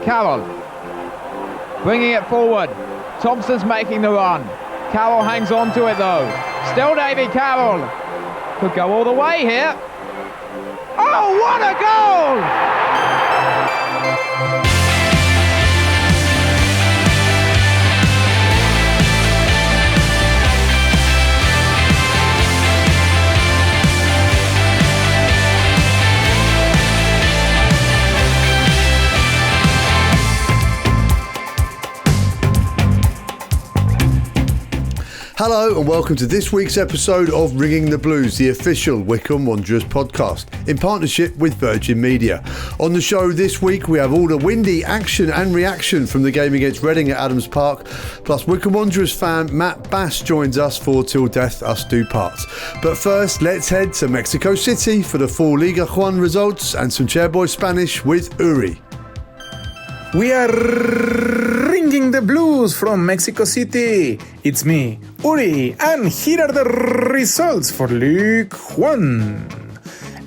Carroll bringing it forward. Thompson's making the run. Carroll hangs on to it though. Still Davy Carroll. Could go all the way here. Oh, what a goal! Hello and welcome to this week's episode of Ringing the Blues, the official Wycombe Wanderers podcast, in partnership with Virgin Media. On the show this week we have all the windy action and reaction from the game against Reading at Adams Park, plus Wycombe Wanderers fan Matt Bass joins us for Till Death Us Do Part. But first, let's head to Mexico City for the full Liga Juan results and some Chairboys Spanish with Uri. We are ringing the blues from Mexico City. It's me, Uri, and here are the results for League One.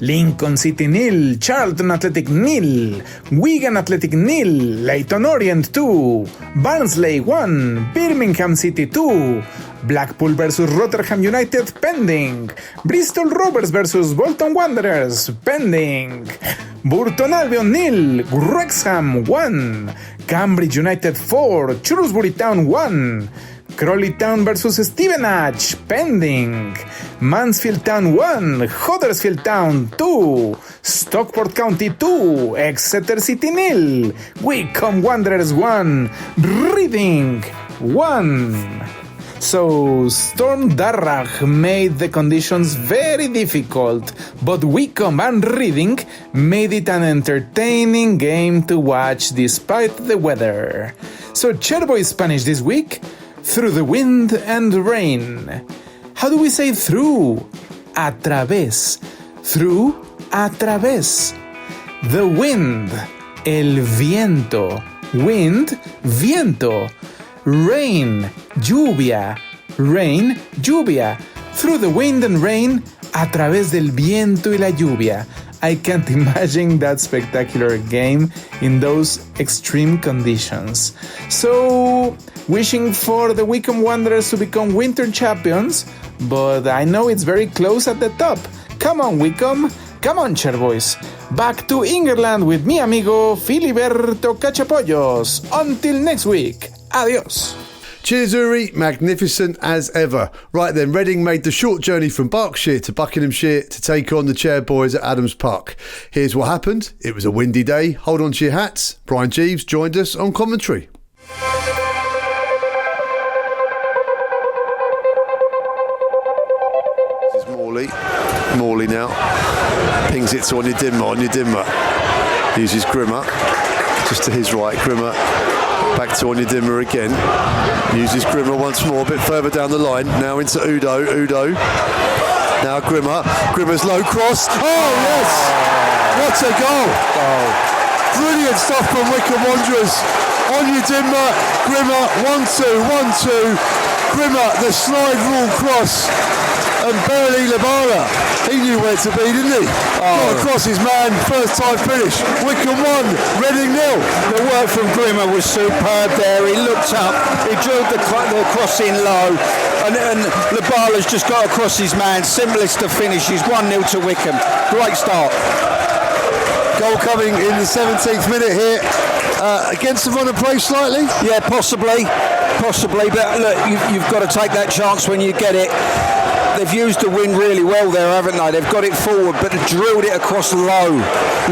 Lincoln City 0, Charlton Athletic 0, Wigan Athletic 0, Leyton Orient 2, Barnsley 1, Birmingham City 2, Blackpool vs Rotherham United pending, Bristol Rovers vs Bolton Wanderers pending, Burton Albion 0, Wrexham 1, Cambridge United 4, Shrewsbury Town 1, Crawley Town vs Stevenage pending, Mansfield Town 1, Huddersfield Town 2, Stockport County 2, Exeter City 0, Wycombe Wanderers 1, Reading 1. So, Storm Darragh made the conditions very difficult, but Wycombe and Reading made it an entertaining game to watch despite the weather. So, Chairboys Spanish this week, through the wind and rain. How do we say through? A través. Through, a través. The wind, el viento. Wind, viento. Rain, lluvia. Rain, lluvia. Through the wind and rain, a través del viento y la lluvia. I can't imagine that spectacular game in those extreme conditions. So, wishing for the Wycombe Wanderers to become winter champions, but I know it's very close at the top. Come on, Wycombe. Come on, Chairboys. Back to England with mi amigo Filiberto Cachapollos. Until next week. Adios. Cheers, Uri. Magnificent as ever. Right then, Reading made the short journey from Berkshire to Buckinghamshire to take on the Chairboys at Adams Park. Here's what happened. It was a windy day. Hold on to your hats. Brian Jeeves joined us on commentary. This is Morley now. Pings it to Onyedinma. Uses Grimmer. Just to his right, Grimmer. Back to Onyedinma again. Uses Grimmer once more, a bit further down the line. Now into Udo. Now Grimmer. Grimmer's low cross. Oh, yes! What a goal! Brilliant stuff from Wycombe Wanderers. Onyedinma, Grimmer, 1-2. Grimmer, the slide rule cross. And Burley Labara, he knew where to be, didn't he? Got across his man, first time finish. Wycombe 1, Reading 0. The work from Grimmer was superb there. He looked up, he drilled the cross in low, and Labala's just got across his man. Simplest of finishes, 1-0 to Wycombe. Great start. Goal coming in the 17th minute here. Against the run of play slightly? Yeah, possibly. But look, you've got to take that chance when you get it. They've used the wind really well there, haven't they? They've got it forward, but they've drilled it across low,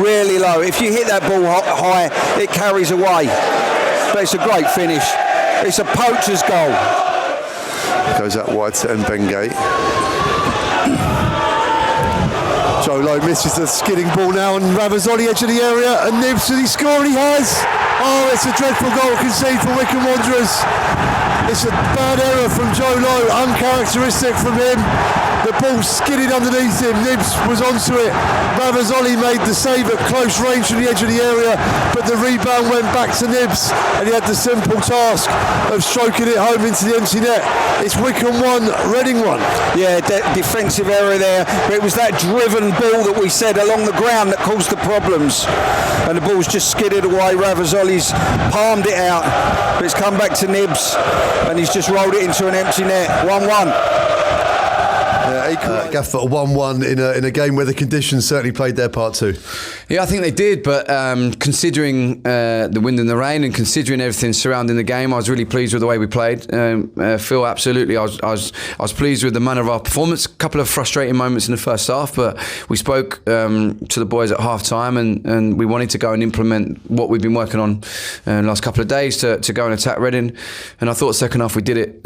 really low. If you hit that ball high, it carries away. But it's a great finish. It's a poacher's goal. Goes out wide to Mbenge. Joe Lowe misses the skidding ball now, and Ravers on the edge of the area, and Nibs, and he scored, he has. Oh, it's a dreadful goal conceded for Wycombe Wanderers. It's a bad error from Joe Lowe, uncharacteristic from him. The ball skidded underneath him. Nibs was onto it. Ravazoli made the save at close range from the edge of the area, but the rebound went back to Nibs, and he had the simple task of stroking it home into the empty net. It's Wycombe 1, Reading 1. Yeah, defensive error there, but it was that driven ball that we said along the ground that caused the problems, and the ball's just skidded away. Ravazoli's palmed it out, but it's come back to Nibs, and he's just rolled it into an empty net. 1-1. Gaffer, 1-1 in a game where the conditions certainly played their part too. Yeah, I think they did, but considering the wind and the rain and considering everything surrounding the game, I was really pleased with the way we played. Phil, absolutely, I was pleased with the manner of our performance. A couple of frustrating moments in the first half, but we spoke to the boys at half time, and we wanted to go and implement what we've been working on in the last couple of days to go and attack Reading. And I thought second half we did it.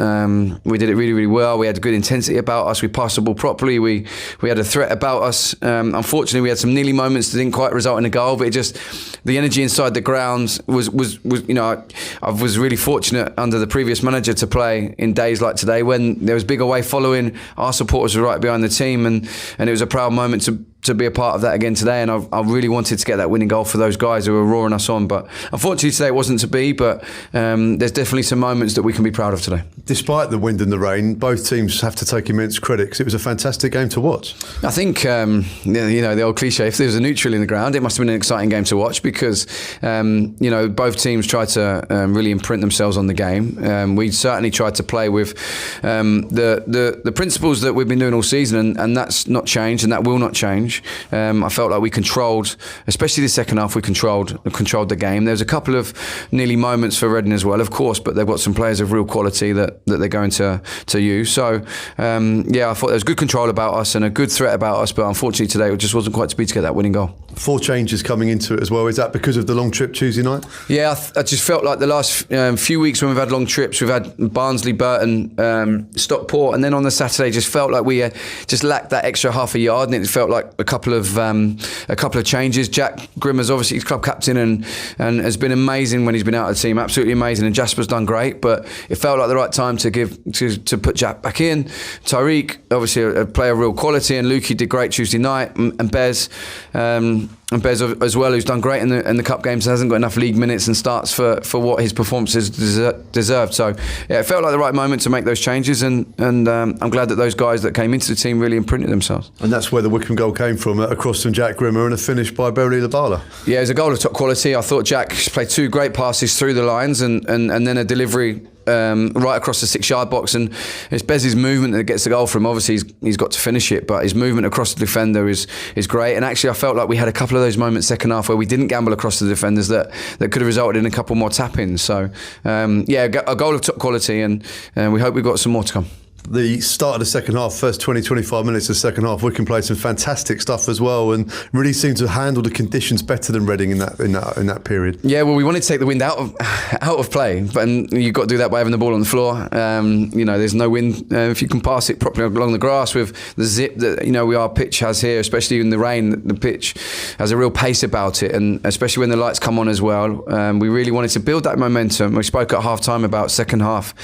We did it really, really well. We had good intensity about us. We passed the ball properly. We had a threat about us. Unfortunately, we had some nearly moments that didn't quite result in a goal, but it just, the energy inside the grounds was you know, I was really fortunate under the previous manager to play in days like today when there was big away following. Our supporters were right behind the team, and it was a proud moment to be a part of that again today, and I really wanted to get that winning goal for those guys who were roaring us on, but unfortunately today it wasn't to be, but there's definitely some moments that we can be proud of today. Despite the wind and the rain, both teams have to take immense credit because it was a fantastic game to watch. I think, you know, the old cliche, if there was a neutral in the ground, it must have been an exciting game to watch because, you know, both teams tried to really imprint themselves on the game. We certainly tried to play with the principles that we've been doing all season, and that's not changed, and that will not change. I felt like we controlled, especially the second half, we controlled the game. There's a couple of nearly moments for Reading as well, of course, but they've got some players of real quality that they're going to use. So, yeah, I thought there was good control about us and a good threat about us, but unfortunately today it just wasn't quite to be to get that winning goal. 4 changes coming into it as well. Is that because of the long trip Tuesday night? Yeah, I just felt like the last few weeks when we've had long trips, we've had Barnsley, Burton, Stockport, and then on the Saturday just felt like we just lacked that extra half a yard, and it felt like a couple of changes. Jack Grimmer's obviously his club captain and has been amazing when he's been out of the team, absolutely amazing, and Jasper's done great, but it felt like the right time to put Jack back in. Tariq, obviously a player of real quality, and Lukey did great Tuesday night, and Bez as well, who's done great in the cup games, hasn't got enough league minutes and starts for what his performances deserved. So yeah, it felt like the right moment to make those changes, and I'm glad that those guys that came into the team really imprinted themselves. And that's where the Wycombe goal came from, a cross from Jack Grimmer and a finish by Beverly Labala. Yeah, it was a goal of top quality. I thought Jack played 2 great passes through the lines and then a delivery right across the 6-yard box, and it's Bez's movement that gets the goal from. Obviously he's got to finish it, but his movement across the defender is great. And actually I felt like we had a couple of those moments second half where we didn't gamble across the defenders that could have resulted in a couple more tap-ins. So yeah, a goal of top quality, and we hope we've got some more to come. The start of the second half, first 20-25 minutes of the second half, Wycombe played some fantastic stuff as well, and really seemed to handle the conditions better than Reading in that period. Yeah, well, we wanted to take the wind out of play, but you've got to do that by having the ball on the floor. You know, there's no wind. If you can pass it properly along the grass with the zip that, you know, our pitch has here, especially in the rain, the pitch has a real pace about it, and especially when the lights come on as well. We really wanted to build that momentum. We spoke at half time about second half,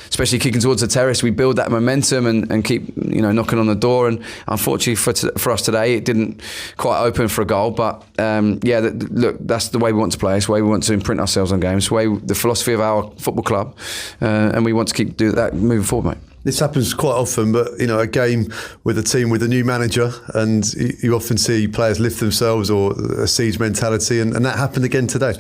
especially kicking towards the terrace. We build that momentum and keep, you know, knocking on the door. And unfortunately for us today, it didn't quite open for a goal. But yeah, look, that's the way we want to play. It's the way we want to imprint ourselves on games. It's the philosophy of our football club, and we want to keep doing that moving forward, mate. This happens quite often, but, you know, a game with a team with a new manager, and you often see players lift themselves or a siege mentality, and that happened again today.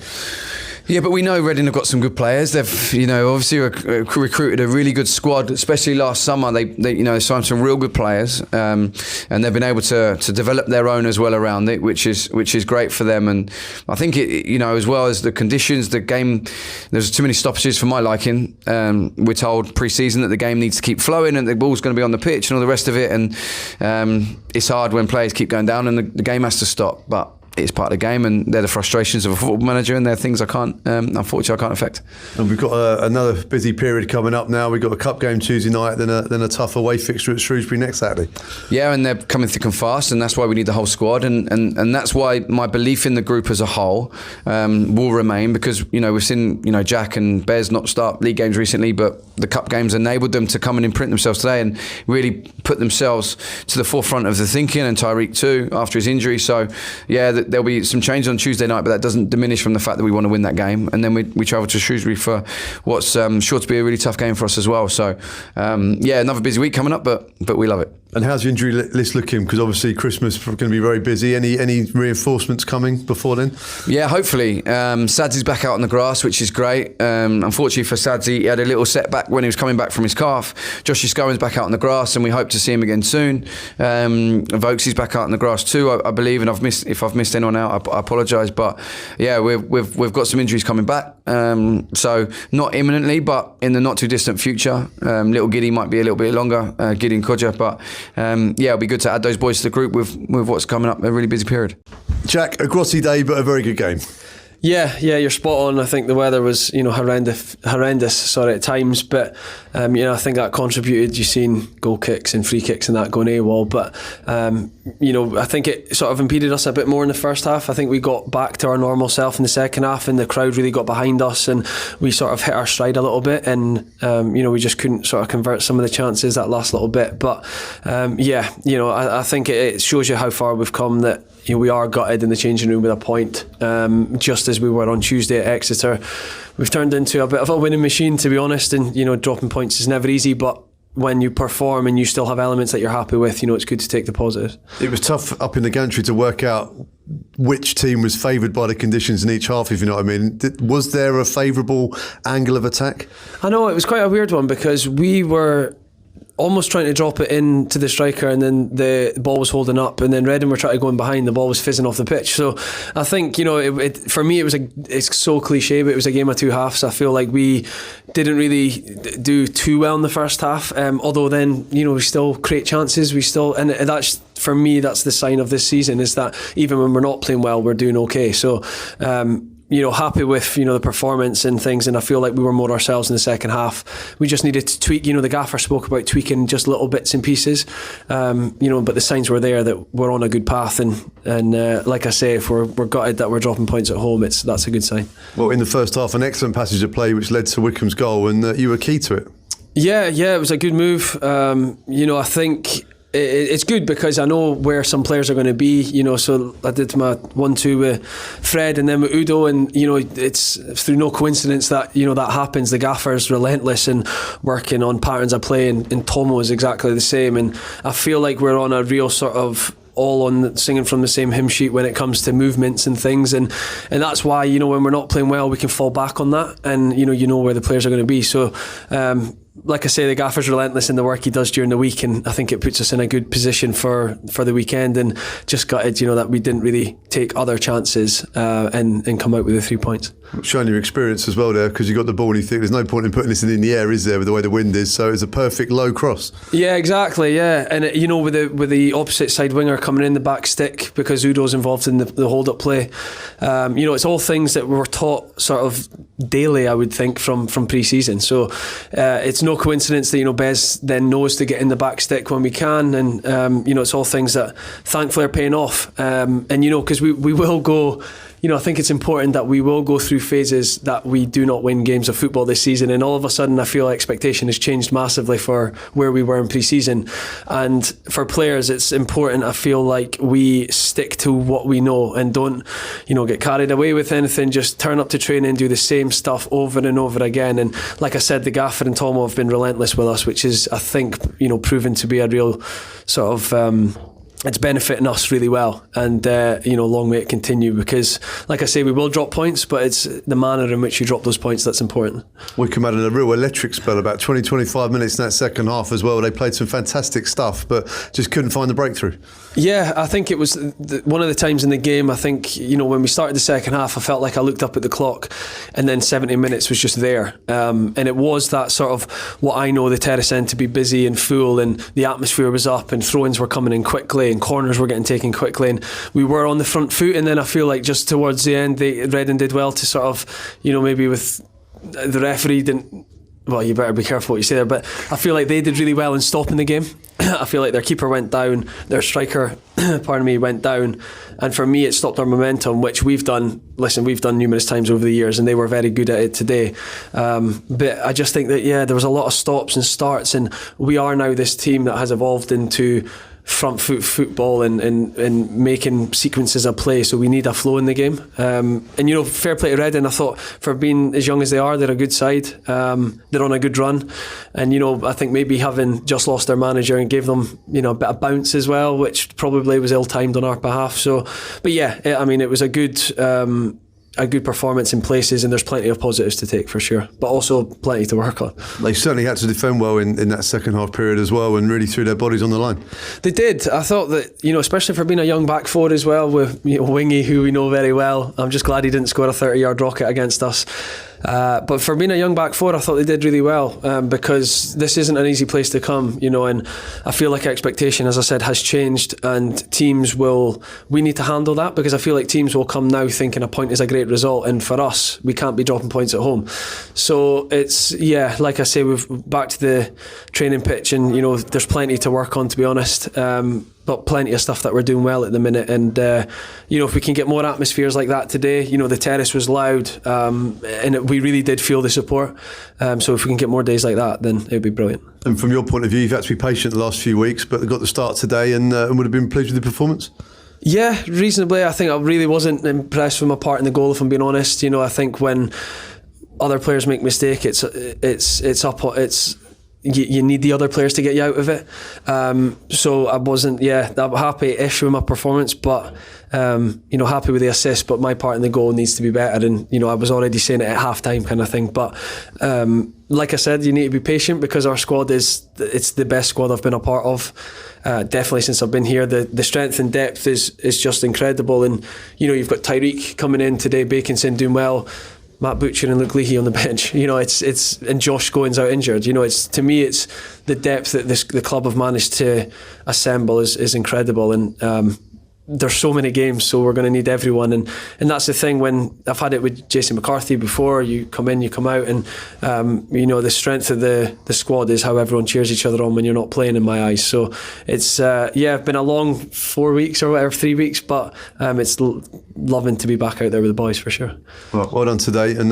Yeah, but we know Reading have got some good players. They've, you know, obviously recruited a really good squad, especially last summer. They you know, signed some real good players, and they've been able to develop their own as well around it, which is great for them. And I think it, you know, as well as the conditions, the game, there's too many stoppages for my liking. We're told pre-season that the game needs to keep flowing and the ball's going to be on the pitch and all the rest of it. And it's hard when players keep going down and the game has to stop. But it's part of the game, and they're the frustrations of a football manager, and they're things unfortunately I can't affect. And we've got another busy period coming up now. We've got a cup game Tuesday night, then a tough away fixture at Shrewsbury next Saturday. Yeah, and they're coming thick and fast, and that's why we need the whole squad, and that's why my belief in the group as a whole will remain, because we've seen Jack and Bez not start league games recently, but the cup games enabled them to come and imprint themselves today and really put themselves to the forefront of the thinking, and Tyreek too after his injury. So yeah, there'll be some change on Tuesday night, but that doesn't diminish from the fact that we want to win that game, and then we travel to Shrewsbury for what's sure to be a really tough game for us as well. So yeah, another busy week coming up, but we love it. And how's your injury list looking? Because obviously Christmas is going to be very busy. Any reinforcements coming before then? Yeah, hopefully. Sadzi's back out on the grass, which is great. Unfortunately for Sadzi, he had a little setback when he was coming back from his calf. Joshy Scowen's back out on the grass, and we hope to see him again soon. Vokes is back out on the grass too, I believe. And if I've missed anyone out, I apologise. But yeah, we've got some injuries coming back. So not imminently, but in the not too distant future. Little Giddy might be a little bit longer, Giddy and Kodja, but yeah, it'll be good to add those boys to the group with what's coming up, a really busy period. Jack, a grotty day, but a very good game. Yeah, you're spot on. I think the weather was, horrendous at times, but I think that contributed. You've seen goal kicks and free kicks and that going AWOL, but I think it sort of impeded us a bit more in the first half. I think we got back to our normal self in the second half, and the crowd really got behind us, and we sort of hit our stride a little bit, and we just couldn't sort of convert some of the chances that last little bit. But I think it shows you how far we've come, that we are gutted in the changing room with a point, just as we were on Tuesday at Exeter. We've turned into a bit of a winning machine, to be honest, and dropping points is never easy, but when you perform and you still have elements that you're happy with, it's good to take the positives. It was tough up in the gantry to work out which team was favoured by the conditions in each half, if you know what I mean. Was there a favourable angle of attack? I know, it was quite a weird one, because we were almost trying to drop it into the striker, and then the ball was holding up, and then Reading were trying to go in behind, the ball was fizzing off the pitch. So I think for me it's so cliche, but it was a game of two halves. I feel like we didn't really do too well in the first half, although then we still create chances, and that's, for me, that's the sign of this season, is that even when we're not playing well, we're doing okay. So happy with the performance and things, and I feel like we were more ourselves in the second half. We just needed to tweak. The gaffer spoke about tweaking just little bits and pieces, but the signs were there that we're on a good path, and like I say, if we're gutted that we're dropping points at home, that's a good sign. Well, in the first half, an excellent passage of play which led to Wycombe's goal, and you were key to it. Yeah, it was a good move. I think it's good because I know where some players are going to be, so I did my 1-2 with Fred and then with Udo, and it's through no coincidence that that happens. The gaffer's relentless and working on patterns of play, and Tomo is exactly the same, and I feel like we're on a real sort of all on singing from the same hymn sheet when it comes to movements and things, and that's why when we're not playing well, we can fall back on that, and where the players are going to be. So like I say, the gaffer's relentless in the work he does during the week, and I think it puts us in a good position for the weekend, and just gutted that we didn't really take other chances and come out with the 3 points. Showing your experience as well there, because you got the ball and you think there's no point in putting this in the air, is there, with the way the wind is? So it's a perfect low cross. Yeah, exactly. Yeah, and with the opposite side winger coming in the back stick, because Udo's involved in the hold up play. It's all things that we're taught sort of daily, I would think, from pre-season. So it's no coincidence that Bez then knows to get in the back stick when we can, and it's all things that thankfully are paying off. And because we will go. I think it's important that we will go through phases that we do not win games of football this season, and all of a sudden I feel expectation has changed massively for where we were in pre-season, and for players it's important, I feel like, we stick to what we know and don't get carried away with anything, just turn up to training and do the same stuff over and over again. And like I said, the gaffer and Tomo have been relentless with us, which is, I think, proven to be a real sort of it's benefiting us really well, and long may it continue, because like I say, we will drop points, but it's the manner in which you drop those points that's important. Wycombe had a real electric spell, about 20-25 minutes in that second half as well. They played some fantastic stuff, but just couldn't find the breakthrough. Yeah, I think it was one of the times in the game, I think, when we started the second half, I felt like I looked up at the clock and then 70 minutes was just there. And it was that sort of what I know the terrace end to be busy and full, and the atmosphere was up, and throw-ins were coming in quickly, and corners were getting taken quickly, and we were on the front foot. And then I feel like just towards the end, Reading did well to sort of, maybe with the referee didn't. Well, you better be careful what you say there, but I feel like they did really well in stopping the game. I feel like their keeper went down, their striker, went down, and for me it stopped our momentum, which we've done numerous times over the years, and they were very good at it today. But I just think that, there was a lot of stops and starts, and we are now this team that has evolved into front foot football and making sequences of play, so we need a flow in the game. And fair play to Reading. I thought, for being as young as they are, they're a good side. They're on a good run, and I think maybe having just lost their manager and gave them a bit of bounce as well, which probably was ill-timed on our behalf. So, but it was a good performance in places, and there's plenty of positives to take for sure, but also plenty to work on. They certainly had to defend well in that second half period as well, and really threw their bodies on the line. They did. I thought that, especially for being a young back four as well, with Wingy, who we know very well. I'm just glad he didn't score a 30-yard rocket against us. But for being a young back four, I thought they did really well, because this isn't an easy place to come, and I feel like expectation, as I said, has changed, and we need to handle that, because I feel like teams will come now thinking a point is a great result, and for us, we can't be dropping points at home. So it's, like I say, we've back to the training pitch, and there's plenty to work on, to be honest. But plenty of stuff that we're doing well at the minute, and if we can get more atmospheres like that today, the terrace was loud, and we really did feel the support. So if we can get more days like that, then it would be brilliant. And from your point of view, you've had to be patient the last few weeks, but got the start today, and would have been pleased with the performance. Yeah, reasonably. I think I really wasn't impressed with my part in the goal, if I'm being honest. I think when other players make mistake, you need the other players to get you out of it. So I wasn't, I'm happy-ish with my performance, but happy with the assist, but my part in the goal needs to be better. And I was already saying it at half-time kind of thing. But like I said, you need to be patient, because our squad it's the best squad I've been a part of. Definitely since I've been here. The strength and depth is just incredible. And you've got Tyreek coming in today, Baconson doing well, Matt Butcher and Luke Leahy on the bench. It's and Josh Goins out injured. To me, it's the depth that the club have managed to assemble is incredible. And there's so many games, so we're going to need everyone. And that's the thing, when I've had it with Jason McCarthy before, you come in, you come out, and the strength of the squad is how everyone cheers each other on when you're not playing, in my eyes. So it's been a long 4 weeks or whatever, 3 weeks, but it's loving to be back out there with the boys for sure. Well done today, and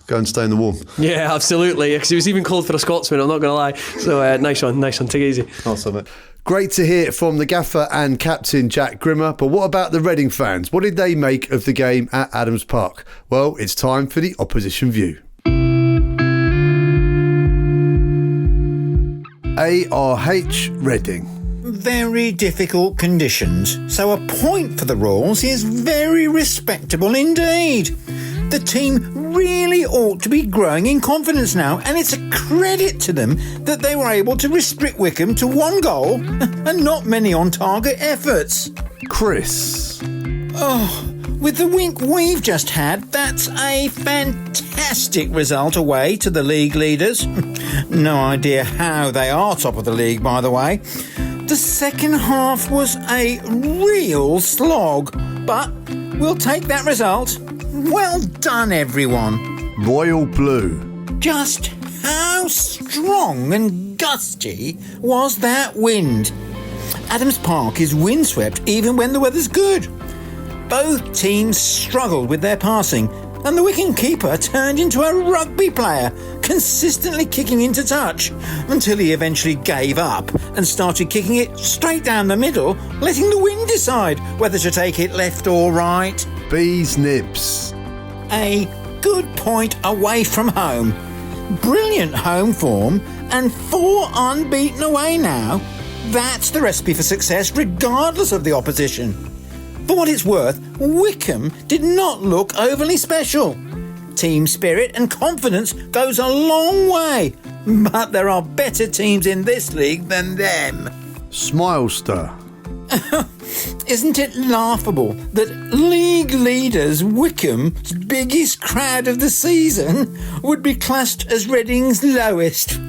go and stay in the warm. Yeah, absolutely, because it was even cold for a Scotsman, I'm not going to lie. So nice one, take it easy. Awesome, mate. Great to hear from the gaffer and captain Jack Grimmer, but what about the Reading fans? What did they make of the game at Adams Park? Well, it's time for the opposition view. ARH Reading. Very difficult conditions, so a point for the Royals is very respectable indeed. The team really ought to be growing in confidence now, and it's a credit to them that they were able to restrict Wycombe to 1 goal and not many on-target efforts. Chris. With the wink we've just had, that's a fantastic result away to the league leaders. No idea how they are top of the league, by the way. The second half was a real slog, but we'll take that result. Well done, everyone. Royal Blue. Just how strong and gusty was that wind? Adams Park is windswept even when the weather's good. Both teams struggled with their passing, and the Wycombe keeper turned into a rugby player, consistently kicking into touch, until he eventually gave up and started kicking it straight down the middle, letting the wind decide whether to take it left or right. Bees Nibs. A good point away from home. Brilliant home form, and 4 unbeaten away now. That's the recipe for success regardless of the opposition. For what it's worth, Wycombe did not look overly special. Team spirit and confidence goes a long way, but there are better teams in this league than them. Smilester. Isn't it laughable that league leaders Wycombe's biggest crowd of the season would be classed as Reading's lowest?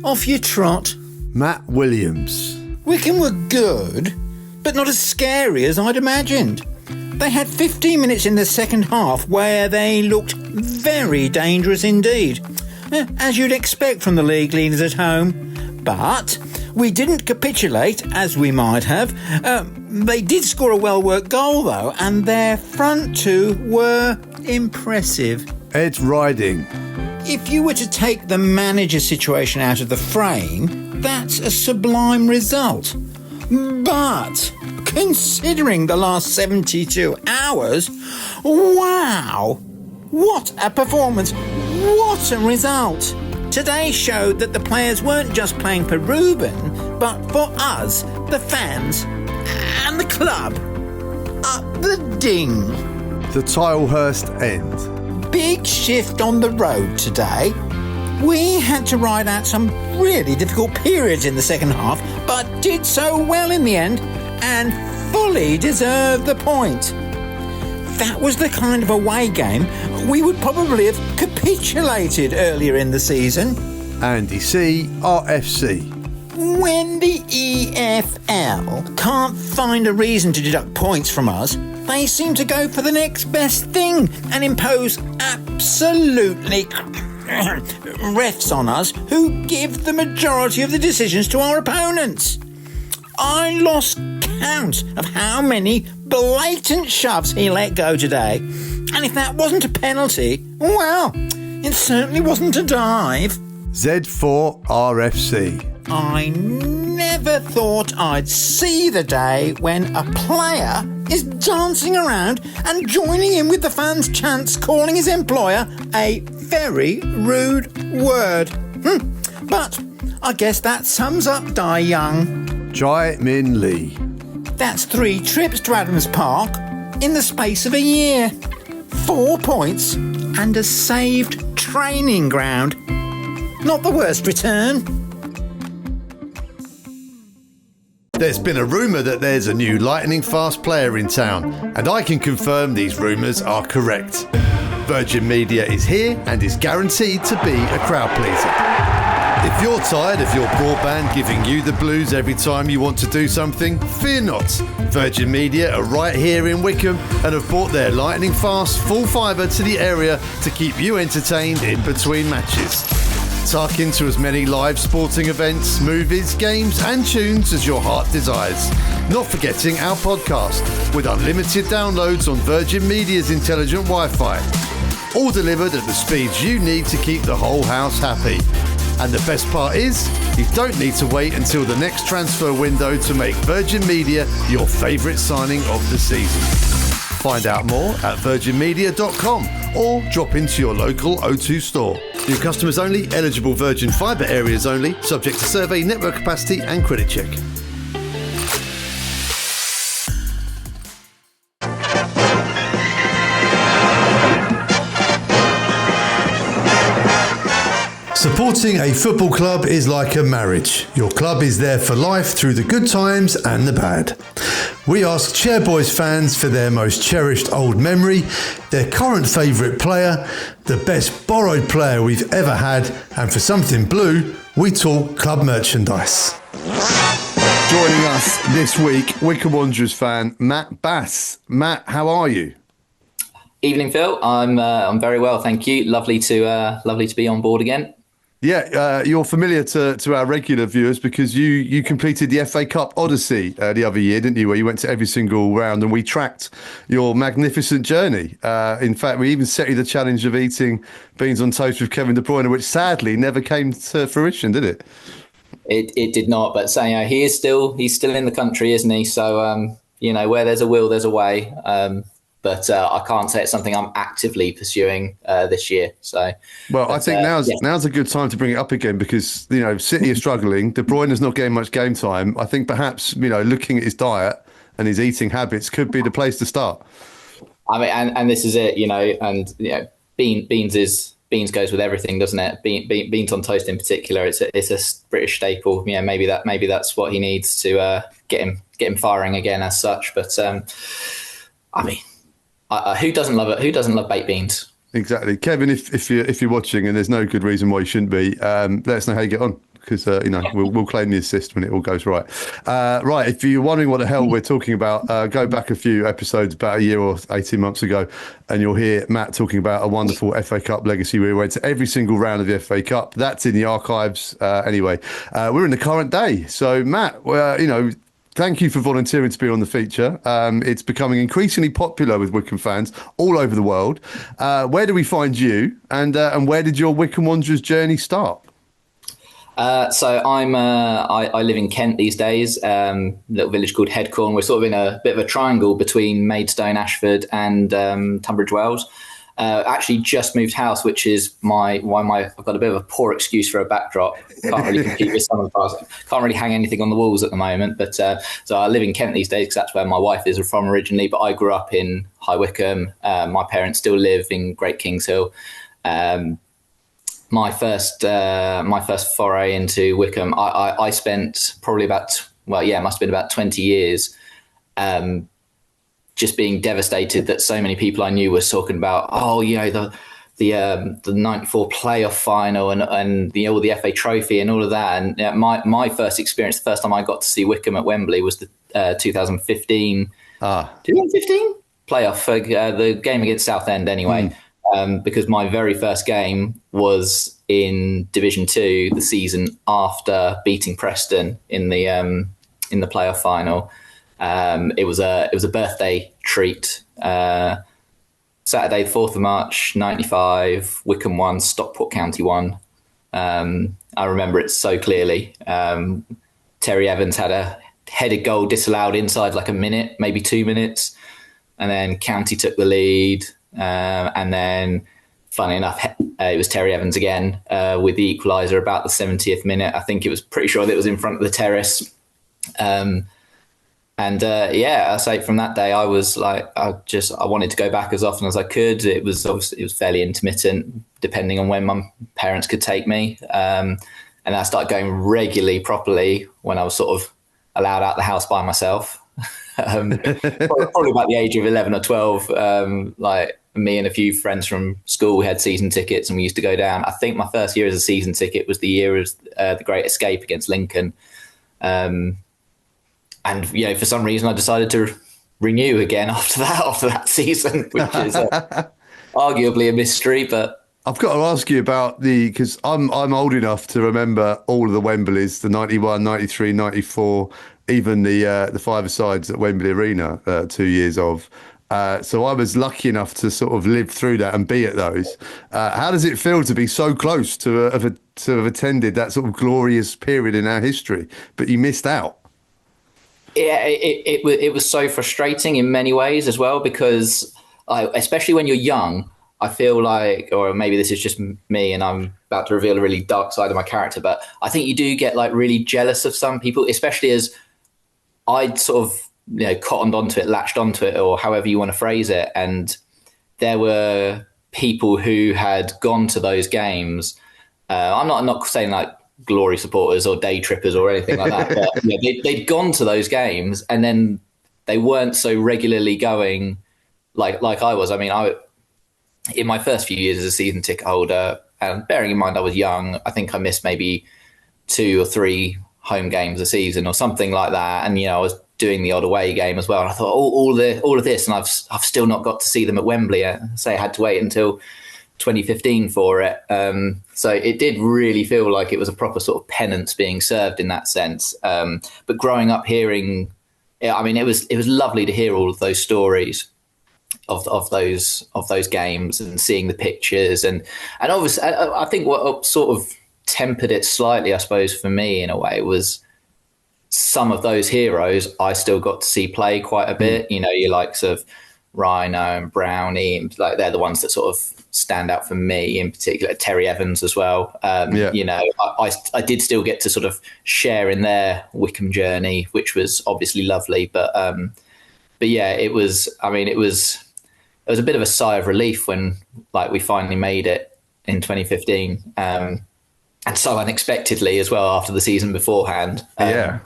Off you trot. Matt Williams. Wycombe were good, but not as scary as I'd imagined. They had 15 minutes in the second half where they looked very dangerous indeed, as you'd expect from the league leaders at home. But we didn't capitulate, as we might have. They did score a well-worked goal, though, and their front two were impressive. Ed Riding. If you were to take the manager situation out of the frame, that's a sublime result. But considering the last 72 hours, wow! What a performance! What a result! Today showed that the players weren't just playing for Ruben, but for us, the fans, and the club. Up the ding! The Tilehurst End. Big shift on the road today. We had to ride out some really difficult periods in the second half, but did so well in the end and fully deserved the point. That was the kind of away game we would probably have capitulated earlier in the season. Andy C. RFC. When the EFL can't find a reason to deduct points from us, they seem to go for the next best thing and impose absolutely refs on us who give the majority of the decisions to our opponents. I lost count of how many blatant shoves he let go today. And if that wasn't a penalty, well, it certainly wasn't a dive. Z4 RFC. I never thought I'd see the day when a player is dancing around and joining in with the fans' chants calling his employer a very rude word. But I guess that sums up Dai Young. Jai Min Lee. That's 3 trips to Adams Park in the space of a year. 4 points and a saved training ground. Not the worst return. There's been a rumour that there's a new lightning-fast player in town, and I can confirm these rumours are correct. Virgin Media is here and is guaranteed to be a crowd pleaser. If you're tired of your broadband giving you the blues every time you want to do something, fear not. Virgin Media are right here in Wycombe and have brought their lightning-fast full fibre to the area to keep you entertained in between matches. Tuck into as many live sporting events, movies, games and tunes as your heart desires. Not forgetting our podcast with unlimited downloads on Virgin Media's intelligent Wi-Fi. All delivered at the speeds you need to keep the whole house happy. And the best part is, you don't need to wait until the next transfer window to make Virgin Media your favourite signing of the season. Find out more at virginmedia.com or drop into your local O2 store. New customers only, eligible Virgin Fibre areas only, subject to survey, network capacity and credit check. Supporting a football club is like a marriage. Your club is there for life through the good times and the bad. We ask Chairboys fans for their most cherished old memory, their current favourite player, the best borrowed player we've ever had, and for something blue, we talk club merchandise. Joining us this week, Wycombe Wanderers fan Matt Bass. Matt, how are you? Evening, Phil. I'm very well, thank you. Lovely to be on board again. Yeah, you're familiar to our regular viewers because you completed the FA Cup Odyssey the other year, didn't you? Where you went to every single round and we tracked your magnificent journey. In fact, we even set you the challenge of eating beans on toast with Kevin De Bruyne, which sadly never came to fruition, did it? It did not, but he's still in the country, isn't he? So where there's a will, there's a way. But I can't say it's something I'm actively pursuing this year. I think now's a good time to bring it up again because City are struggling. De Bruyne is not getting much game time. I think perhaps looking at his diet and his eating habits could be the place to start. I mean, and this is it. Beans is beans goes with everything, doesn't it? Beans on toast in particular. It's a British staple. Yeah, maybe that's what he needs to get him firing again as such. But I mean, who doesn't love it? Who doesn't love baked beans? Exactly, Kevin. If you're watching, and there's no good reason why you shouldn't be, let us know how you get on, because we'll claim the assist when it all goes right. Right, if you're wondering what the hell we're talking about, go back a few episodes about a year or 18 months ago, and you'll hear Matt talking about a wonderful FA Cup legacy where we went to every single round of the FA Cup. That's in the archives. Anyway, we're in the current day. So Matt, thank you for volunteering to be on the feature. It's becoming increasingly popular with Wycombe fans all over the world. Where do we find you, and where did your Wycombe Wanderers journey start? So I live in Kent these days, little village called Headcorn. We're sort of in a bit of a triangle between Maidstone, Ashford, and Tunbridge Wells. Actually just moved house, which is I've got a bit of a poor excuse for a backdrop. Can't really compete with some of the parts. Can't really hang anything on the walls at the moment. But so I live in Kent these days because that's where my wife is from originally. But I grew up in High Wycombe. My parents still live in Great Kings Hill. My first foray into Wycombe, I spent probably it must have been about 20 years. Just being devastated that so many people I knew were talking about, the 94 playoff final and all the FA Trophy and all of that. And my first experience, the first time I got to see Wycombe at Wembley was the 2015 playoff, the game against Southend anyway. Because my very first game was in Division 2 the season after beating Preston in the playoff final. It was a birthday treat. Saturday, the 4th of March, 95, Wycombe won, Stockport County won. I remember it so clearly. Terry Evans had a headed goal disallowed inside like a minute, maybe 2 minutes. And then County took the lead. And then, funny enough, it was Terry Evans again with the equaliser about the 70th minute. I think it was pretty sure that it was in front of the terrace. I say from that day, I was like, I wanted to go back as often as I could. It was fairly intermittent, depending on when my parents could take me. And I started going regularly, properly, when I was sort of allowed out the house by myself. Probably about the age of 11 or 12. Like me and a few friends from school, we had season tickets and we used to go down. I think my first year as a season ticket was the year of the Great Escape against Lincoln. And for some reason I decided to renew again after that season, which is arguably a mystery. But I've got to ask you about because I'm old enough to remember all of the Wembleys, the 91, 93, 94, even the five-a-sides at Wembley Arena, 2 years of. So I was lucky enough to sort of live through that and be at those. How does it feel to be so close to have attended that sort of glorious period in our history, but you missed out? Yeah, it was so frustrating in many ways as well, because especially when you're young, I feel like, or maybe this is just me and I'm about to reveal a really dark side of my character, but I think you do get like really jealous of some people, especially as I'd sort of cottoned onto it, latched onto it, or however you want to phrase it. And there were people who had gone to those games. I'm not saying like glory supporters or day trippers or anything like that, but they'd gone to those games and then they weren't so regularly going like I was. I mean, in my first few years as a season ticket holder, and bearing in mind I was young, I think I missed maybe 2 or 3 home games a season or something like that. And I was doing the odd away game as well. And I thought, all of this, and I've still not got to see them at Wembley. I had to wait until 2015 for it. So it did really feel like it was a proper sort of penance being served in that sense. But growing up hearing, I mean, it was lovely to hear all of those stories of those games and seeing the pictures. And obviously, I think what sort of tempered it slightly, I suppose, for me in a way, was some of those heroes I still got to see play quite a bit. Your likes of Rhino and Brownie, like they're the ones that sort of stand out for me in particular. Terry Evans as well. I did still get to sort of share in their Wycombe journey, which was obviously lovely. But yeah, it was a bit of a sigh of relief when like we finally made it in 2015, and so unexpectedly as well after the season beforehand. But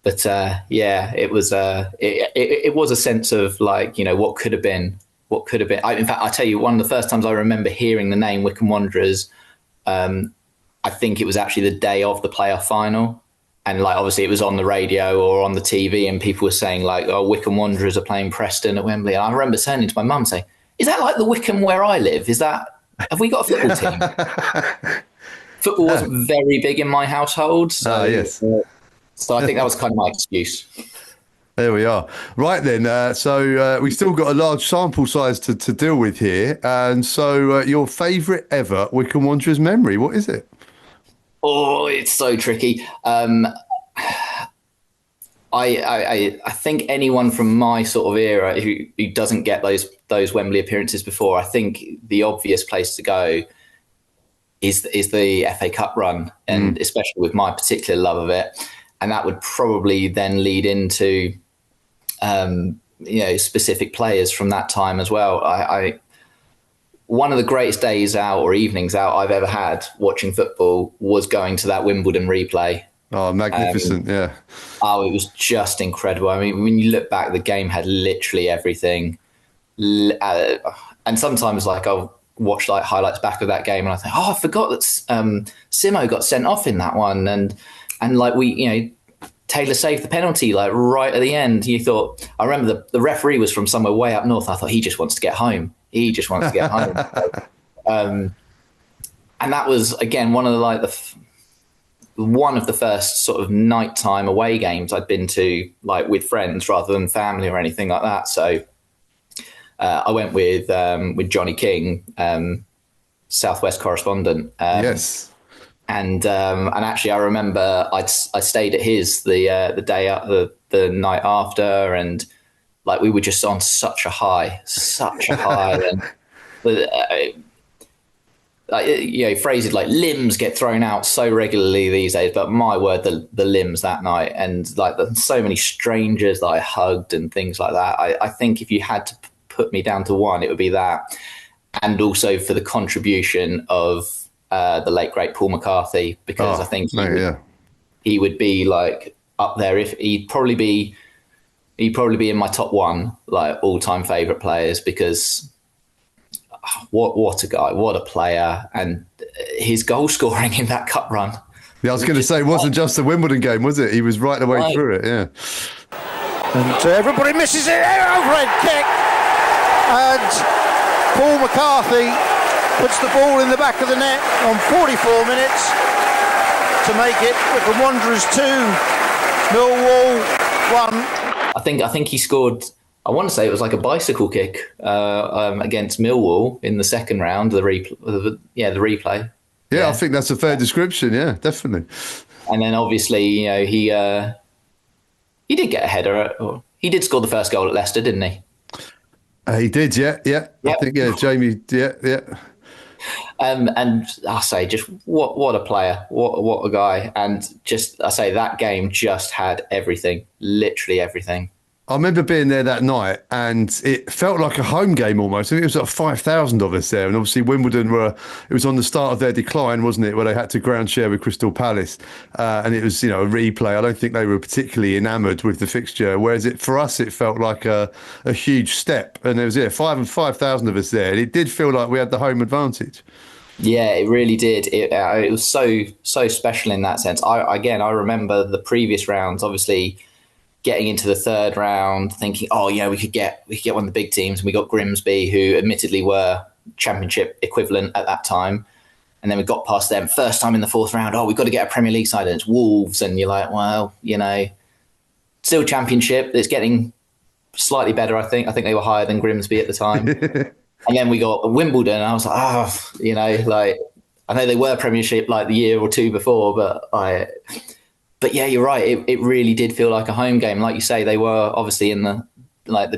it was it was a sense of like, what could have been. In fact, I tell you, one of the first times I remember hearing the name Wycombe Wanderers, I think it was actually the day of the playoff final. And like, obviously it was on the radio or on the TV and people were saying like, oh, Wycombe Wanderers are playing Preston at Wembley. And I remember turning to my mum saying, is that like the Wycombe where I live? Have we got a football team? Football wasn't very big in my household. So, yes. So I think that was kind of my excuse. There we are. Right then, so we've still got a large sample size to deal with here. And so your favourite ever Wycombe Wanderers memory, what is it? Oh, it's so tricky. I think anyone from my sort of era who doesn't get those Wembley appearances before, I think the obvious place to go is the FA Cup run, and especially with my particular love of it. And that would probably then lead into specific players from that time as well. One of the greatest days out or evenings out I've ever had watching football was going to that Wimbledon replay. Oh, magnificent, yeah. Oh, it was just incredible. I mean, when you look back, the game had literally everything. And sometimes like I'll watch like highlights back of that game and I think, I forgot that Simo got sent off in that one. And like Taylor saved the penalty like right at the end. You thought, I remember the referee was from somewhere way up north. I thought he just wants to get home. And that was again one of the first sort of nighttime away games I'd been to, like with friends rather than family or anything like that. So I went with Johnny King, Southwest correspondent. Yes. And actually, I remember I stayed at his the day the night after, and like we were just on such a high, and phrases like limbs get thrown out so regularly these days. But my word, the limbs that night, and like so many strangers that I hugged and things like that. I think if you had to put me down to one, it would be that, and also for the contribution of the late great Paul McCarthy, because I think he would be like up there. If he'd probably be in my top one, like all time favourite players, because what a guy, what a player, and his goal scoring in that cup run. Yeah, I was going to say, it wasn't just the Wimbledon game, was it? He was right the way through it. Yeah. And everybody misses it. Overhead kick, and Paul McCarthy puts the ball in the back of the net on 44 minutes to make it Wycombe Wanderers 2, Millwall 1. I think he scored, I want to say it was like a bicycle kick against Millwall in the second round, the replay. Yeah, I think that's a fair description. Yeah, definitely. And then obviously, he did get a header. Or he did score the first goal at Leicester, didn't he? He did, yeah. Yep. I think, Jamie, yeah. And I say, just what a player, what a guy, and just I say that game just had everything, literally everything. I remember being there that night, and it felt like a home game almost. I think it was like 5,000 of us there, and obviously Wimbledon it was on the start of their decline, wasn't it, where they had to ground share with Crystal Palace, and it was a replay. I don't think they were particularly enamoured with the fixture, whereas for us it felt like a huge step, and there was 5,000 of us there, and it did feel like we had the home advantage. Yeah, it really did. It was so special in that sense. I remember the previous rounds, obviously getting into the third round, thinking, we could get one of the big teams, and we got Grimsby, who admittedly were Championship equivalent at that time, and then we got past them. First time in the fourth round, we've got to get a Premier League side, and it's Wolves, and you're like, well, still Championship. It's getting slightly better. I think they were higher than Grimsby at the time. And then we got Wimbledon, and I was like, I know they were Premiership like the year or two before, but yeah, you're right. It really did feel like a home game. Like you say, they were obviously in the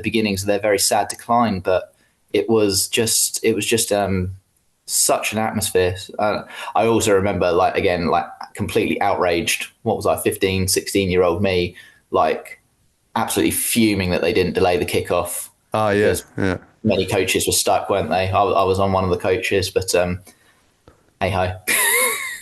beginnings of their very sad decline, but it was just such an atmosphere. I also remember completely outraged. What was I, 15, 16-year-old me, absolutely fuming that they didn't delay the kickoff. Yeah. Many coaches were stuck, weren't they? I was on one of the coaches, but hey ho.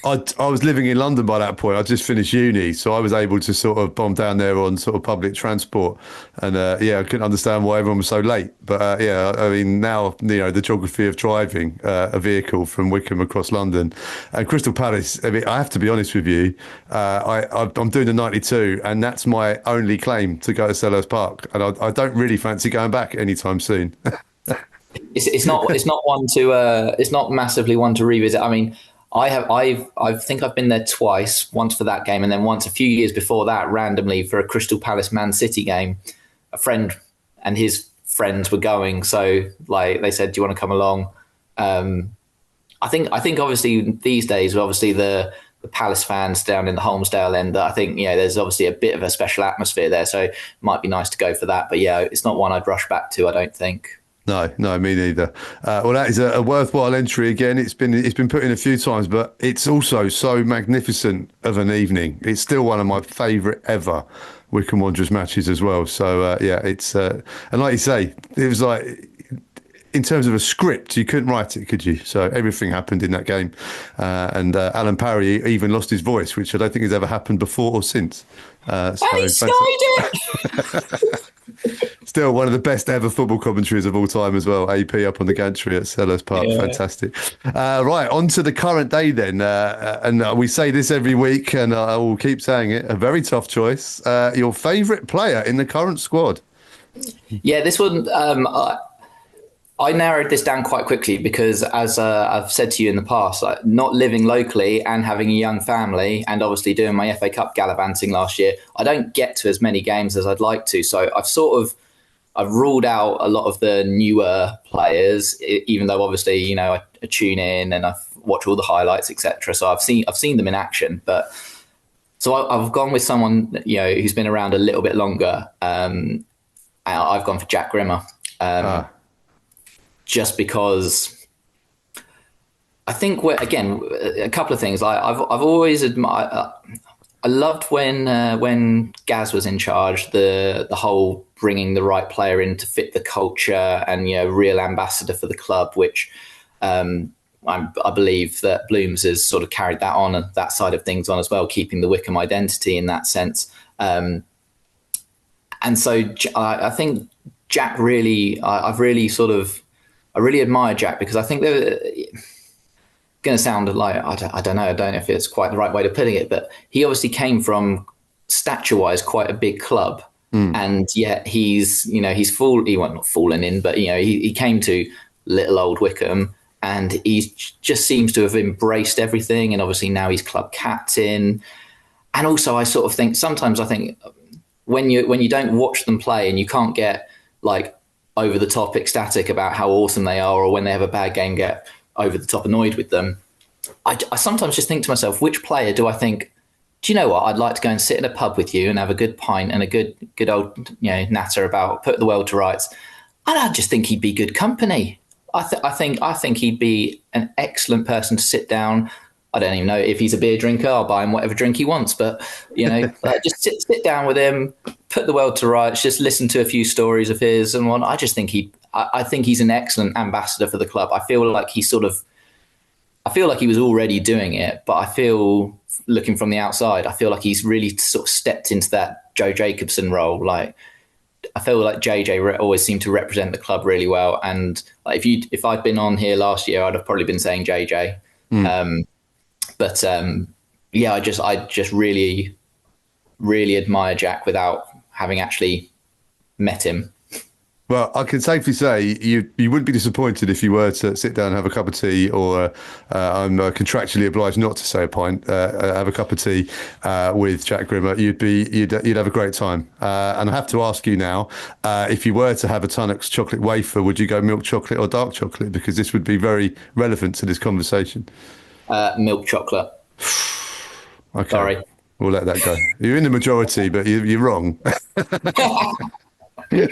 I was living in London by that point. I just finished uni, so I was able to sort of bomb down there on sort of public transport. And I couldn't understand why everyone was so late. But I mean, now, the geography of driving a vehicle from Wycombe across London and Crystal Palace, I mean, I have to be honest with you, I'm doing the 92, and that's my only claim to go to Selhurst Park. And I don't really fancy going back anytime soon. It's not massively one to revisit. I mean, I think I've been there twice, once for that game, and then once a few years before that, randomly for a Crystal Palace Man City game. A friend and his friends were going, so like they said, "Do you want to come along?" I think obviously these days, obviously the Palace fans down in the Holmesdale end, I think there's obviously a bit of a special atmosphere there, so it might be nice to go for that. But it's not one I'd rush back to, I don't think. No, me neither. Well, that is a worthwhile entry again. It's been put in a few times, but it's also so magnificent of an evening. It's still one of my favourite ever Wycombe Wanderers matches as well. So it's and like you say, it was like, in terms of a script, you couldn't write it, could you? So everything happened in that game, and Alan Parry even lost his voice, which I don't think has ever happened before or since. And he skied it. Still one of the best ever football commentaries of all time as well. AP up on the gantry at Selhurst Park. Yeah. Fantastic. Right, on to the current day then. And we say this every week, and I will keep saying it. A very tough choice. Your favourite player in the current squad? Yeah, this one, I narrowed this down quite quickly because, as I've said to you in the past, not living locally and having a young family, and obviously doing my FA Cup gallivanting last year, I don't get to as many games as I'd like to. So I've ruled out a lot of the newer players, even though obviously I tune in and I watch all the highlights, etc. So I've seen them in action. But so I've gone with someone who's been around a little bit longer. I've gone for Jack Grimmer. Just because I think a couple of things. I've always admired. I loved when Gaz was in charge. The whole bringing the right player in to fit the culture and real ambassador for the club, which I believe that Blooms has sort of carried that on and that side of things on as well, keeping the Wycombe identity in that sense. And so I think Jack really, I really admire Jack because I think they're going to sound like, I don't know if it's quite the right way to putting it, but he obviously came from stature-wise quite a big club, and yet he wasn't not fallen in, but he came to little old Wycombe, and he just seems to have embraced everything, and obviously now he's club captain. And also, I sort of think sometimes when you don't watch them play and you can't get like over the top ecstatic about how awesome they are, or when they have a bad game, get over the top annoyed with them. I sometimes just think to myself, which player do I think, do you know what? I'd like to go and sit in a pub with you and have a good pint and a good old natter about put the world to rights. And I just think he'd be good company. I think he'd be an excellent person to sit down. I don't even know if he's a beer drinker. I'll buy him whatever drink he wants, but just sit down with him, put the world to rights, just listen to a few stories of his and one. I just think I think he's an excellent ambassador for the club. I feel like he was already doing it, but I feel, looking from the outside, I feel like he's really sort of stepped into that Joe Jacobson role. Like, I feel like JJ always seemed to represent the club really well. And like, if I'd been on here last year, I'd have probably been saying JJ. I just really, really admire Jack without having actually met him. Well, I can safely say you wouldn't be disappointed if you were to sit down and have a cup of tea, or I'm contractually obliged not to say a pint, have a cup of tea with Jack Grimmer. You'd have a great time. And I have to ask you now, if you were to have a Tunnock's chocolate wafer, would you go milk chocolate or dark chocolate? Because this would be very relevant to this conversation. Milk chocolate. Okay. Sorry. We'll let that go. You're in the majority, but you're wrong. We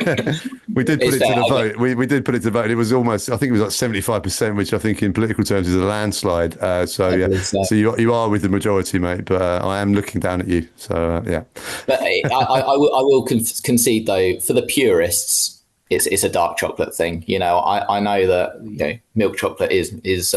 did put it to the vote. We did put it to the vote. It was almost, I think it was like 75%, which I think in political terms is a landslide. So you are with the majority, mate. But I am looking down at you. So yeah. But I will concede though, for the purists, it's a dark chocolate thing. I know that milk chocolate is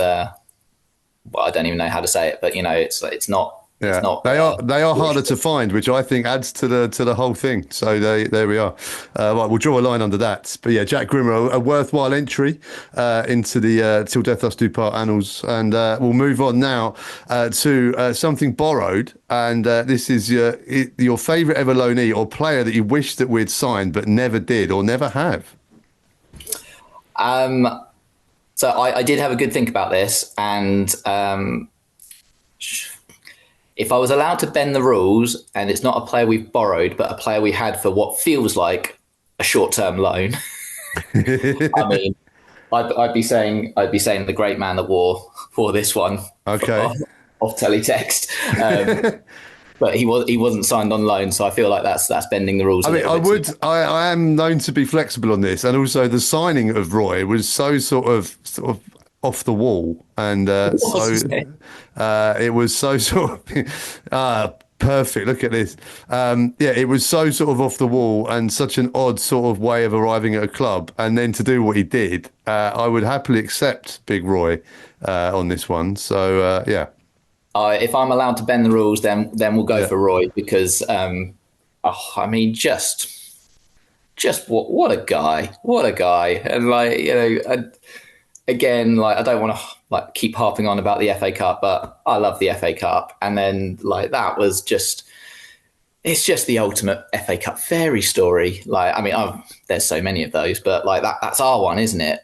well, I don't even know how to say it, but it's not. Yeah, it's not. They are harder to find, which I think adds to the whole thing. So there we are. Right, we'll draw a line under that. But yeah, Jack Grimmer, a worthwhile entry into the Till Death Us Do Part annals, and we'll move on now to something borrowed. And this is your favourite ever loanee or player that you wish that we'd signed but never did or never have. So I did have a good think about this, and if I was allowed to bend the rules, and it's not a player we've borrowed, but a player we had for what feels like a short-term loan, I mean, I'd be saying the great man that wore this one. Okay. Off teletext. But he wasn't signed on loan, so I feel like that's bending the rules. I am known to be flexible on this, and also the signing of Roy was so sort of off the wall, and it was so sort of perfect. Look at this. It was so sort of off the wall and such an odd sort of way of arriving at a club, and then to do what he did, I would happily accept Big Roy on this one. So yeah. If I'm allowed to bend the rules, then we'll go for Roy, because I mean, just what a guy, and again, I don't want to keep harping on about the FA Cup, but I love the FA Cup, and then that was it's just the ultimate FA Cup fairy story. I mean, there's so many of those, but that's our one, isn't it?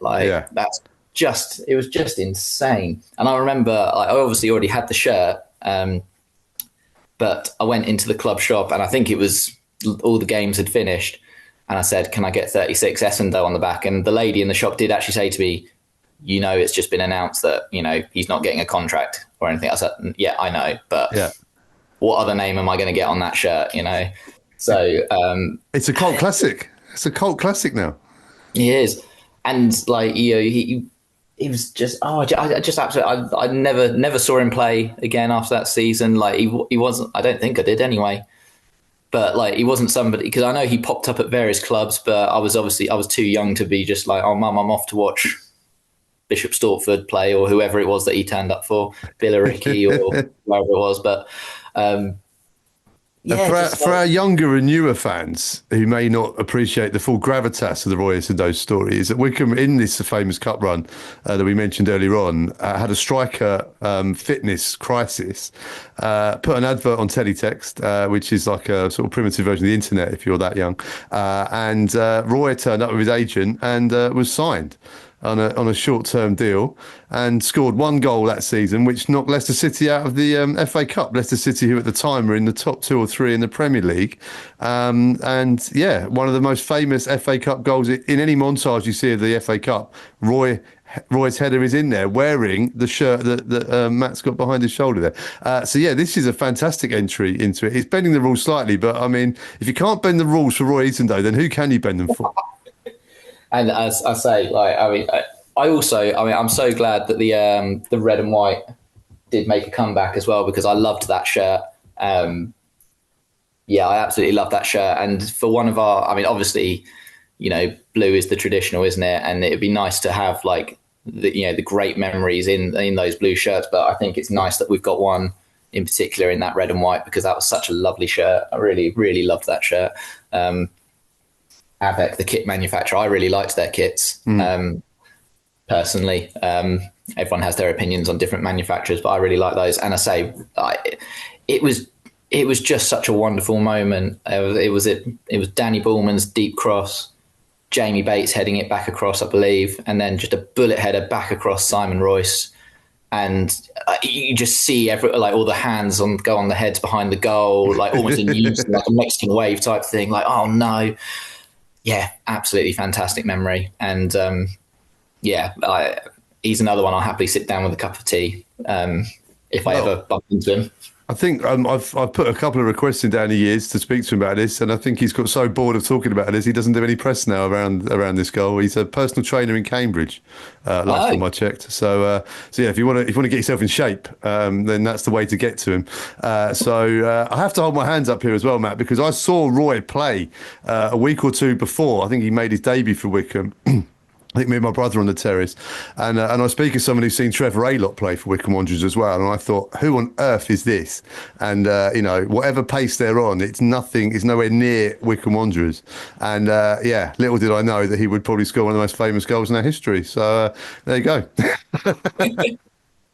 It was just insane. And I remember, I obviously already had the shirt, but I went into the club shop, and I think it was all the games had finished, and I said, "Can I get 36 Essendon on the back?" And the lady in the shop did actually say to me, "It's just been announced that he's not getting a contract or anything." I said, "Yeah, I know, but what other name am I going to get on that shirt?" So it's a cult classic. It's a cult classic now. He is, and he was just I just absolutely I never saw him play again after that season. He wasn't. I don't think I did anyway. But he wasn't somebody, because I know he popped up at various clubs, but I was too young to be just like, "Oh, mum, I'm off to watch Bishop Stortford play," or whoever it was that he turned up for, Billericay or whoever it was. But for our younger and newer fans who may not appreciate the full gravitas of the Roy Essendon story, is that Wycombe, in this famous cup run that we mentioned earlier on, had a striker fitness crisis, put an advert on teletext, which is like a sort of primitive version of the internet if you're that young, and Roy turned up with his agent and was signed on a short-term deal, and scored one goal that season, which knocked Leicester City out of the FA Cup. Leicester City, who at the time were in the top 2 or 3 in the Premier League. One of the most famous FA Cup goals in any montage you see of the FA Cup, Roy's header is in there wearing the shirt that Matt's got behind his shoulder there. This is a fantastic entry into it. It's bending the rules slightly, but I mean, if you can't bend the rules for Roy Essendon, then who can you bend them for? And as I say, I'm so glad that the red and white did make a comeback as well, because I loved that shirt. I absolutely love that shirt. And for one of our, obviously, blue is the traditional, isn't it? And it'd be nice to have the great memories in those blue shirts. But I think it's nice that we've got one in particular in that red and white, because that was such a lovely shirt. I really, really loved that shirt. Avec, the kit manufacturer, I really liked their kits. Personally, everyone has their opinions on different manufacturers, but I really like those. And I say, it was just such a wonderful moment. It was Danny Bullman's deep cross, Jamie Bates heading it back across, I believe, and then just a bullet header back across Simon Royce. And you just see all the hands go on the heads behind the goal, almost in unison, like a Mexican wave type thing. Oh no. Yeah, absolutely fantastic memory. And he's another one I'll happily sit down with a cup of tea if I ever bump into him. I think I've put a couple of requests in down the years to speak to him about this, and I think he's got so bored of talking about this, he doesn't do any press now around this goal. He's a personal trainer in Cambridge, last time I checked. So if you want to get yourself in shape, then that's the way to get to him. I have to hold my hands up here as well, Matt, because I saw Roy play a week or two before. I think he made his debut for Wycombe. I think me and my brother on the terrace, and I was speaking to someone who's seen Trevor Aylott play for Wycombe Wanderers as well, and I thought, who on earth is this? And whatever pace they're on, it's nowhere near Wycombe Wanderers. And little did I know that he would probably score one of the most famous goals in our history. So there you go.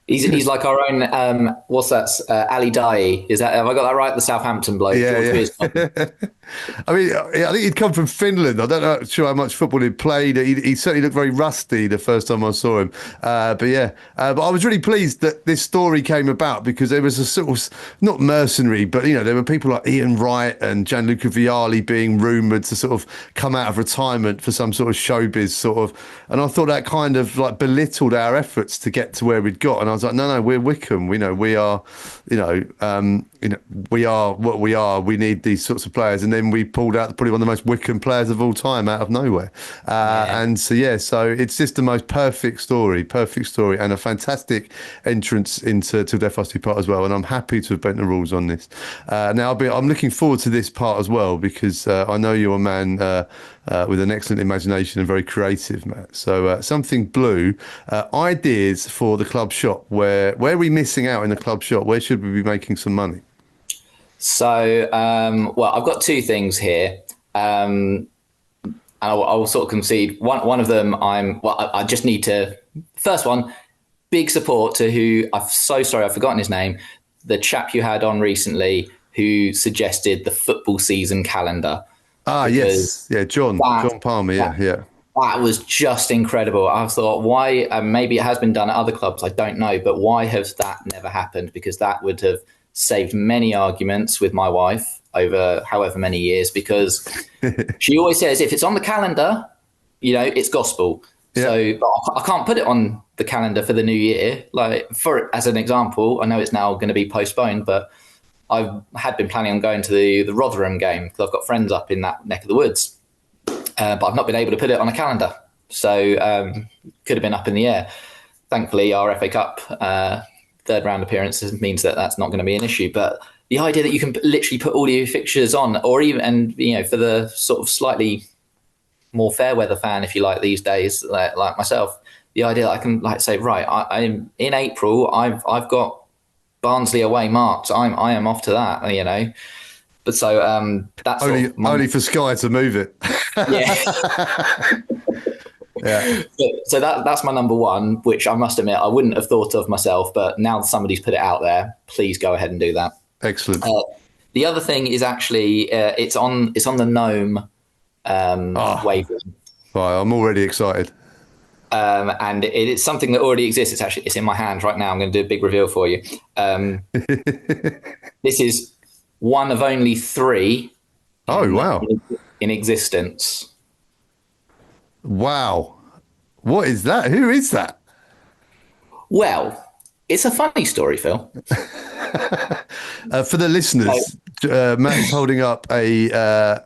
He's like our own. What's that? Ali Dai. Have I got that right? The Southampton bloke. Yeah. I mean, I think he'd come from Finland. I don't know sure how much football he'd played. He certainly looked very rusty the first time I saw him. But I was really pleased that this story came about because there was a sort of, not mercenary, but there were people like Ian Wright and Gianluca Vialli being rumoured to sort of come out of retirement for some sort of showbiz sort of. And I thought that kind of like belittled our efforts to get to where we'd got. And I was like, no, we're Wycombe. We are, we are what we are. We need these sorts of players. And then we pulled out probably one of the most Wycombe players of all time out of nowhere. And so it's just the most perfect story and a fantastic entrance into Defrosty part as well. And I'm happy to have bent the rules on this. Now I'm looking forward to this part as well because I know you're a man with an excellent imagination and very creative, Matt. So something blue, ideas for the club shop. Where are we missing out in the club shop? Where should we be making some money? So, I've got two things here. And I'll sort of concede. One of them, I just need to. First one, big support to who, I'm so sorry, I've forgotten his name, the chap you had on recently who suggested the football season calendar. Yes. Yeah, John Palmer, yeah. That was just incredible. I thought, why, maybe it has been done at other clubs, I don't know, but why has that never happened? Because that would have saved many arguments with my wife over however many years, because she always says, if it's on the calendar, it's gospel. Yeah. So but I can't put it on the calendar for the new year. Like, as an example, I know it's now going to be postponed, but I had been planning on going to the Rotherham game because I've got friends up in that neck of the woods. But I've not been able to put it on a calendar. So could have been up in the air. Thankfully, our FA Cup third round appearances means that that's not going to be an issue. But the idea that you can literally put all your fixtures on, or even, and for the sort of slightly more fair weather fan, if you like, these days, like myself, the idea that I can say, right, I'm in April, I've got Barnsley away marked. I am off to that, But so that's only for Sky to move it. Yeah. Yeah. So that's my number one, which I must admit I wouldn't have thought of myself, but now that somebody's put it out there, please go ahead and do that. Excellent. The other thing is actually it's on the Gnome wavelength. Right, I'm already excited. And it's something that already exists. It's in my hand right now. I'm going to do a big reveal for you. This is one of only three. Oh, wow. In existence. Wow. What is that? Who is that? Well, it's a funny story, Phil. For the listeners, Matt is holding up a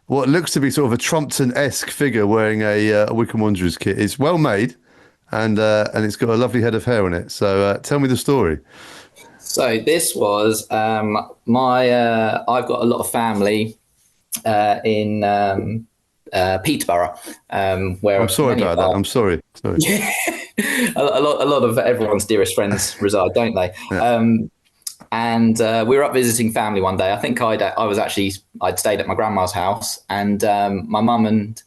what looks to be sort of a Trumpton-esque figure wearing a Wycombe Wanderers kit. It's well made, and it's got a lovely head of hair on it. So tell me the story. So this was I've got a lot of family in Peterborough, where I'm sorry about that. I'm sorry. a lot of everyone's dearest friends reside, don't they? Yeah. And we were up visiting family one day. I think I'd stayed at my grandma's house, and my mum and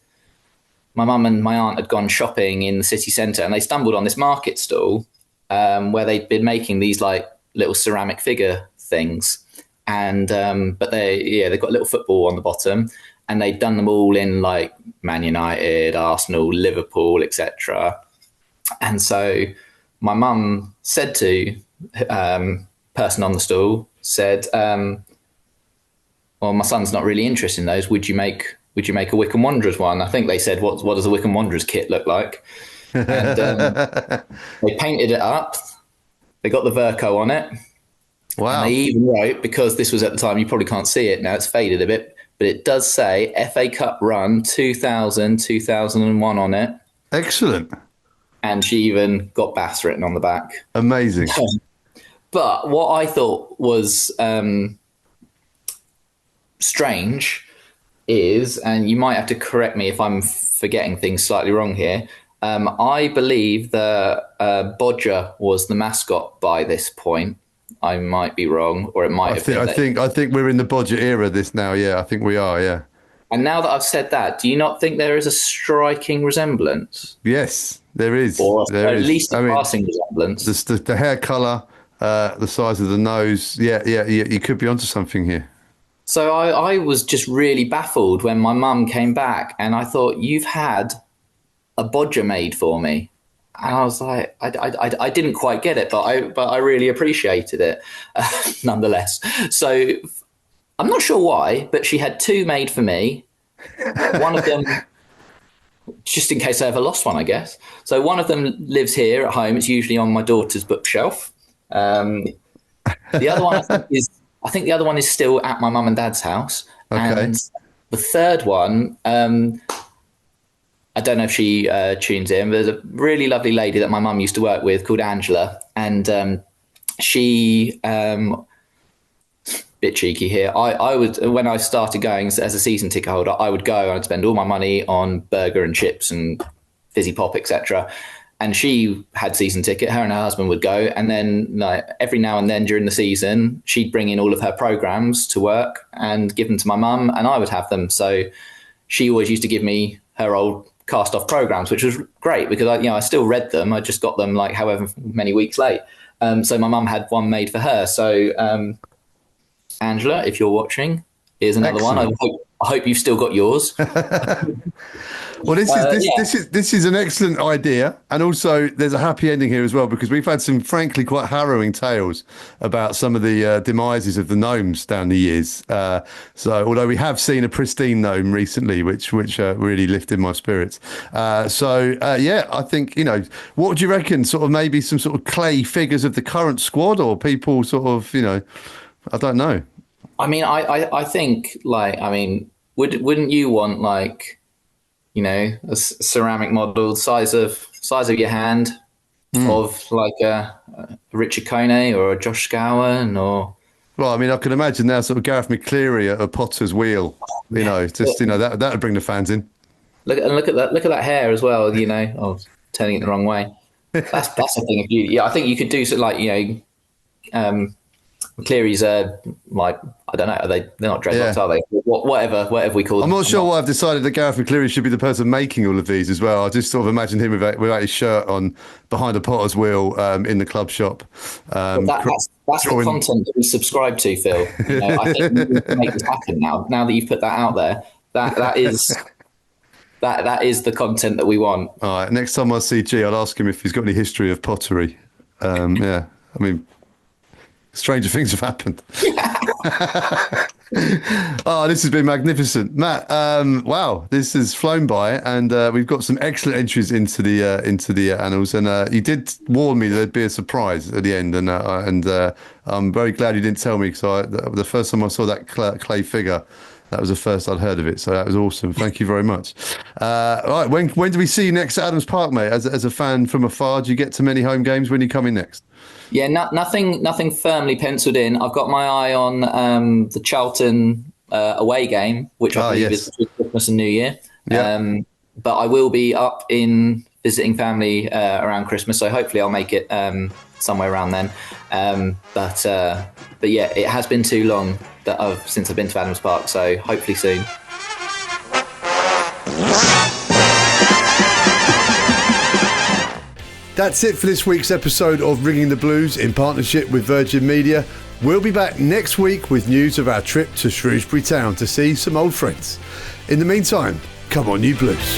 my aunt had gone shopping in the city centre, and they stumbled on this market stall where they'd been making these like little ceramic figure things, and but they've got little football on the bottom, and they'd done them all in like Man United, Arsenal, Liverpool, etc. And so my mum said to person on the stall, said, well, my son's not really interested in those. Would you make a Wycombe Wanderers one? I think they said, what does a Wycombe Wanderers kit look like? And they painted it up. They got the Verco on it. Wow. And they even wrote, because this was at the time, you probably can't see it now, it's faded a bit, but it does say FA Cup run 2000-2001 on it. Excellent. And she even got Bass written on the back. Amazing. But what I thought was strange is, and you might have to correct me if I'm forgetting things slightly wrong here, I believe that Bodger was the mascot by this point. I might be wrong, or it might have been. I think we're in the Bodger era this now. Yeah, I think we are. Yeah. And now that I've said that, do you not think there is a striking resemblance? Yes, there is. Or there at is. least a passing resemblance. The hair colour, the size of the nose. Yeah, you could be onto something here. So I was just really baffled when my mum came back, and I thought, you've had a Bodger made for me. And I was like, I didn't quite get it, but I really appreciated it nonetheless. So I'm not sure why, but she had 2 made for me. One of them, just in case I ever lost one, I guess. So one of them lives here at home. It's usually on my daughter's bookshelf. The other one, I think the other one is still at my mum and dad's house. Okay. And the third one, I don't know if she tunes in, but there's a really lovely lady that my mum used to work with called Angela. And she... bit cheeky here. I would, when I started going as a season ticket holder, I would go and I'd spend all my money on burger and chips and fizzy pop, etc. And she had season ticket. Her and her husband would go, and then like every now and then during the season, she'd bring in all of her programs to work and give them to my mum, and I would have them. So she always used to give me her old cast off programs, which was great because I still read them. I just got them like however many weeks late. So my mum had one made for her. So. Angela, if you're watching, here's another one. I hope you've still got yours. Well, this is an excellent idea, and also there's a happy ending here as well, because we've had some frankly quite harrowing tales about some of the demises of the gnomes down the years. So although we have seen a pristine gnome recently, which really lifted my spirits. I think, what would you reckon? Sort of maybe some sort of clay figures of the current squad, or people sort of, I don't know. I mean, I think wouldn't you want a ceramic model size of your hand of like a Richard Kone or a Josh Scowen or. Well, I mean, I can imagine now sort of Gareth McCleary at a Potter's wheel. That would bring the fans in. Look at that hair as well. Turning it the wrong way. That's a thing of beauty. Yeah, I think you could do something Cleary's I don't know. They're not dreadlocks, are they? Whatever we call them. I'm not sure why I've decided that Gareth McCleary should be the person making all of these as well. I just sort of imagine him without his shirt on, behind a potter's wheel in the club shop. That's the content that we subscribe to, Phil. I think we need to make this happen now. Now that you've put that out there, that is the content that we want. All right. Next time I see G, I'll ask him if he's got any history of pottery. Yeah. I mean. Stranger things have happened. Oh, this has been magnificent, Matt. Wow, this has flown by, and we've got some excellent entries into the annals. And you did warn me that there'd be a surprise at the end, and I'm very glad you didn't tell me, because the first time I saw that clay figure, that was the first I'd heard of it. So that was awesome. Thank you very much. Right, when do we see you next at Adams Park, mate? As a fan from afar, do you get to many home games? When are you coming next? Yeah, nothing firmly penciled in. I've got my eye on the Charlton away game, which I believe is between Christmas and New Year. Yeah. But I will be up in visiting family around Christmas, so hopefully I'll make it somewhere around then. But yeah, it has been too long since I've been to Adams Park, so hopefully soon. That's it for this week's episode of Ringing the Blues in partnership with Virgin Media. We'll be back next week with news of our trip to Shrewsbury Town to see some old friends. In the meantime, come on you Blues.